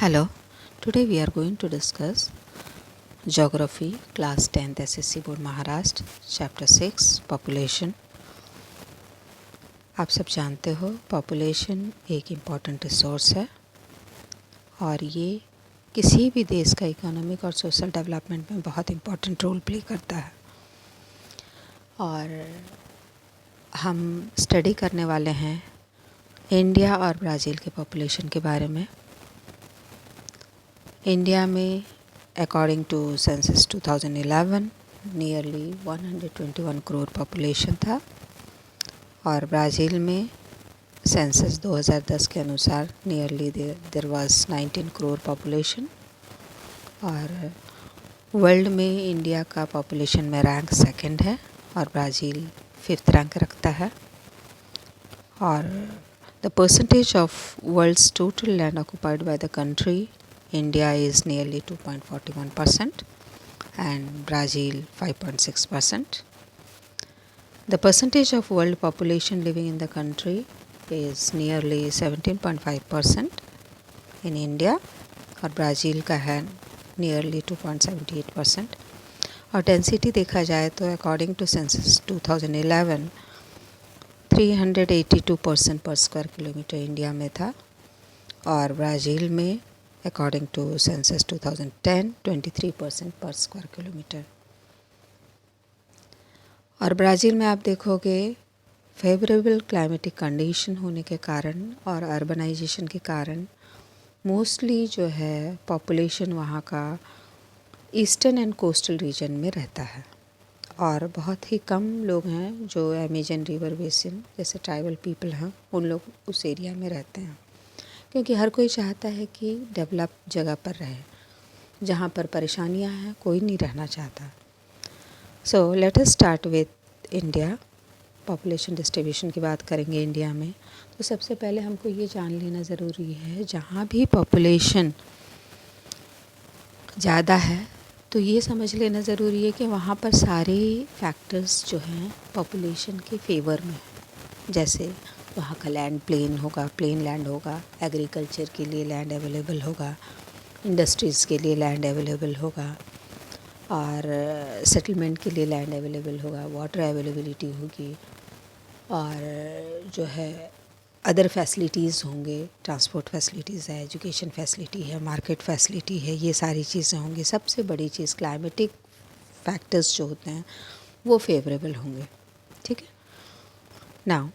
Hello, today we are going to discuss Geography, Class 10th SSC Board Maharashtra, Chapter 6, Population. आप सब जानते हो population एक important resource है और ये किसी भी देश का इकोनॉमिक और सोशल डेवलपमेंट में बहुत इम्पॉर्टेंट रोल प्ले करता है। और हम स्टडी करने वाले हैं इंडिया और ब्राज़ील के पॉपुलेशन के बारे में। इंडिया में according to census 2011 nearly 121 crore population था और ब्राज़ील में सेंसस 2010 के अनुसार nearly there was 19 crore population. और वर्ल्ड में इंडिया का पॉपुलेशन में रैंक सेकंड है और ब्राज़ील 5th रैंक रखता है। और the percentage of world's total land occupied by the country India is nearly 2.41% and Brazil 5.6%. The percentage of world population living in the country is nearly 17.5% in India और Brazil का है nearly 2.78%। और density देखा जाए तो according to census 2011 382% पर square kilometre India में था और ब्राज़ील में अकॉर्डिंग टू सेंसस 2010 23% पर स्क्वायर किलोमीटर। और ब्राज़ील में आप देखोगे फेवरेबल क्लाइमेटिक कंडीशन होने के कारण और अर्बनाइजेशन के कारण मोस्टली जो है पॉपुलेशन वहाँ का ईस्टर्न एंड कोस्टल रीजन में रहता है और बहुत ही कम लोग हैं जो अमेजन रिवर बेसिन जैसे ट्राइबल पीपल हैं उन लोग उस एरिया में रहते हैं, क्योंकि हर कोई चाहता है कि डेवलप जगह पर रहे। जहाँ पर परेशानियाँ हैं कोई नहीं रहना चाहता। So let us start with India. Population distribution की बात करेंगे इंडिया में तो सबसे पहले हमको ये जान लेना ज़रूरी है जहाँ भी पॉपुलेशन ज़्यादा है तो ये समझ लेना ज़रूरी है कि वहाँ पर सारे फैक्टर्स जो हैं पॉपुलेशन के फेवर में हैं। जैसे वहाँ का लैंड प्लेन लैंड होगा, एग्रीकल्चर के लिए लैंड अवेलेबल होगा, इंडस्ट्रीज़ के लिए लैंड अवेलेबल होगा और सेटलमेंट के लिए लैंड अवेलेबल होगा, वाटर अवेलेबिलिटी होगी और जो है अदर फैसिलिटीज़ होंगे, ट्रांसपोर्ट फैसिलिटीज़ है, एजुकेशन फैसिलिटी है, मार्केट फैसिलिटी है, ये सारी चीज़ें होंगी। सबसे बड़ी चीज़ क्लाइमेटिक फैक्टर्स जो होते हैं वो फेवरेबल होंगे। ठीक है। नाउ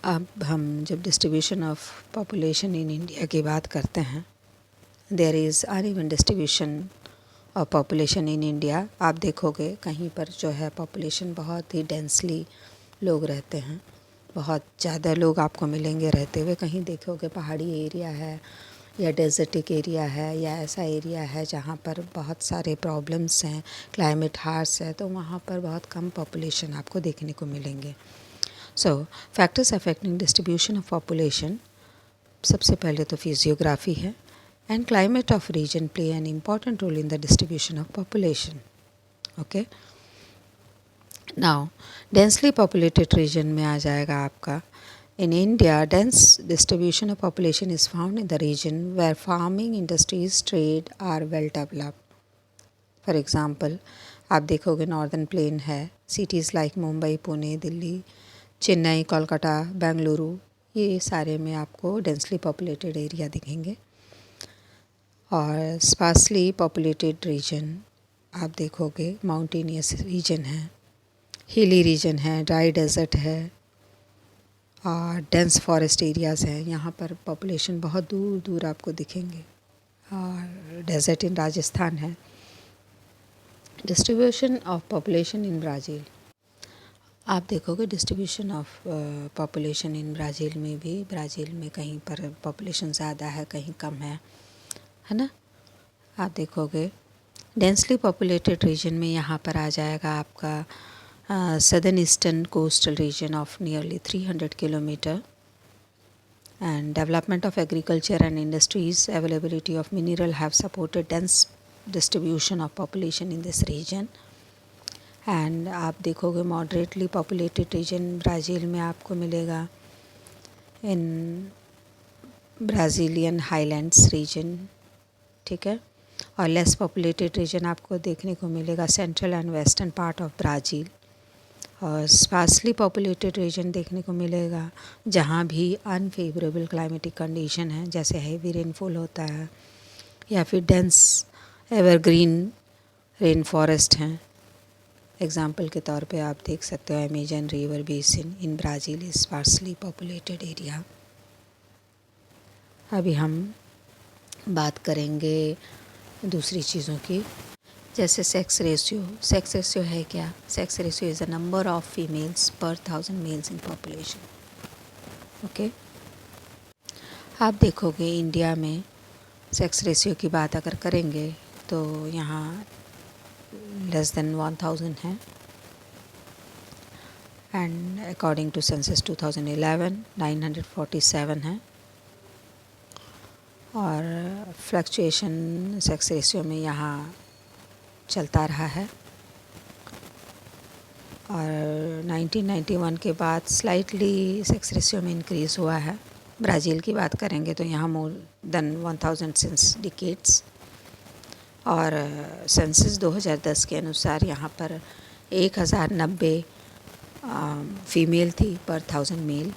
अब हम जब distribution of population in India की बात करते हैं, there is uneven distribution of population in India. आप देखोगे कहीं पर जो है पॉपुलेशन बहुत ही डेंसली लोग रहते हैं, बहुत ज़्यादा लोग आपको मिलेंगे रहते हुए। कहीं देखोगे पहाड़ी एरिया है या डेजर्टिक एरिया है या ऐसा एरिया है जहाँ पर बहुत सारे प्रॉब्लम्स हैं, क्लाइमेट हार्श है, तो वहाँ पर बहुत कम पॉपुलेशन आपको देखने को मिलेंगे। So factors affecting distribution of population, सबसे पहले तो फिजियोग्राफी है and climate of region play an important role in the distribution of population. Okay, now densely populated region में आ जाएगा आपका in India dense distribution of population is found in the region where farming industries trade are well developed. For example आप देखोगे northern plain है, cities like Mumbai, Pune, Delhi, Chennai, Kolkata, Bengaluru, ये सारे में आपको डेंसली पॉपुलेटेड एरिया दिखेंगे। और स्पार्सली पॉपुलेटेड रीजन आप देखोगे माउंटेनियस रीजन है, हिली रीजन है, ड्राई डेजर्ट है और डेंस फॉरेस्ट एरियाज़ हैं। यहाँ पर पॉपुलेशन बहुत दूर दूर आपको दिखेंगे और डेजर्ट इन राजस्थान है। Distribution of population in Brazil, आप देखोगे distribution of population in Brazil में भी, ब्राज़ील में कहीं पर पॉपुलेशन ज़्यादा है, कहीं कम है ना। आप देखोगे डेंसली पॉपुलेटेड रीजन में यहाँ पर आ जाएगा आपका southern eastern coastal region of nearly 300 kilometre and development of agriculture and industries, availability of mineral have supported dense distribution of population in this region. And आप देखोगे मॉडरेटली पॉपुलेटेड रीजन ब्राज़ील में आपको मिलेगा इन ब्राज़ीलियन हाईलैंड्स रीजन, ठीक है। और less populated reason आपको देखने को मिलेगा central and western part of Brazil. और स्पार्सली पॉपुलेटेड रीजन देखने को मिलेगा जहाँ भी अनफेवरेबल क्लाइमेटिक कंडीशन है, जैसे हैवी रेनफॉल होता है या फिर डेंस एवरग्रीन रेन फॉरेस्ट हैं। एग्जाम्पल के तौर पे आप देख सकते हो Amazon river basin in Brazil is sparsely populated area. अभी हम बात करेंगे दूसरी चीज़ों की, जैसे सेक्स रेशियो। सेक्स रेशियो है क्या? Sex ratio is the number of females पर 1000 मेल्स इन पॉपुलेशन। ओके, आप देखोगे इंडिया में सेक्स रेशियो की बात अगर करेंगे तो यहाँ लेस देन 1000 है। एंड अकॉर्डिंग टू सेंसस 2011 947 है। और फ्लक्चुएशन सेक्स रेशियो में यहाँ चलता रहा है। और 1991 के बाद स्लाइटली सेक्स रेशियो में इंक्रीज़ हुआ है। ब्राज़ील की बात करेंगे तो यहाँ मोर देन 1000 सिंस डिकेड्स। और सेंसस 2010 के अनुसार यहाँ पर 1090 फीमेल थी पर 1000 मेल।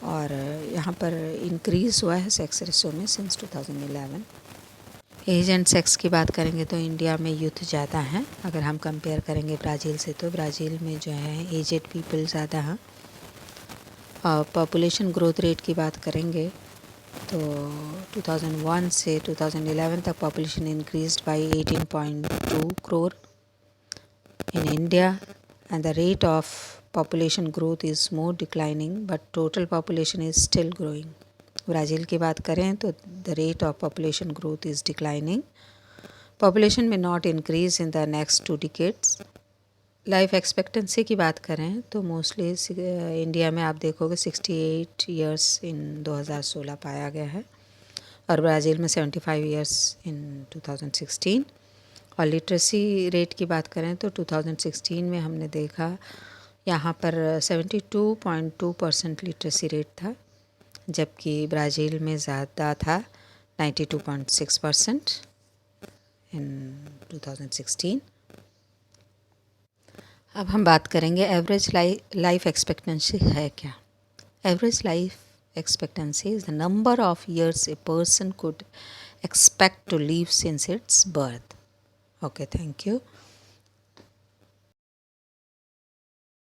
और यहाँ पर इंक्रीज़ हुआ है सेक्स रेशियो में सिंस 2011। एज एंड सेक्स की बात करेंगे तो इंडिया में यूथ ज़्यादा हैं अगर हम कंपेयर करेंगे ब्राज़ील से। तो ब्राज़ील में जो है एजेड पीपल ज़्यादा हैं। और पॉपुलेशन ग्रोथ रेट की बात करेंगे तो 2001 से 2011 तक population increased by 18.2 crore in India and the rate of population growth is more declining but total population is still growing. Brazil की बात करें तो the rate of population growth is declining. Population may not increase in the next 2 decades. Life expectancy की बात करें तो mostly India में आप देखोगे 68 ईयर्स इन 2016 पाया गया है और ब्राज़ील में 75 ईयर्स इन 2016। और लिटरेसी रेट की बात करें तो 2016 में हमने देखा यहाँ पर 72.2% लिटरेसी रेट था, जबकि ब्राज़ील में ज़्यादा था 92.6% इन 2016। अब हम बात करेंगे एवरेज लाइफ एक्सपेक्टेंसी है क्या। Average life expectancy is the number of years a person could expect to live since its birth. Okay, thank you.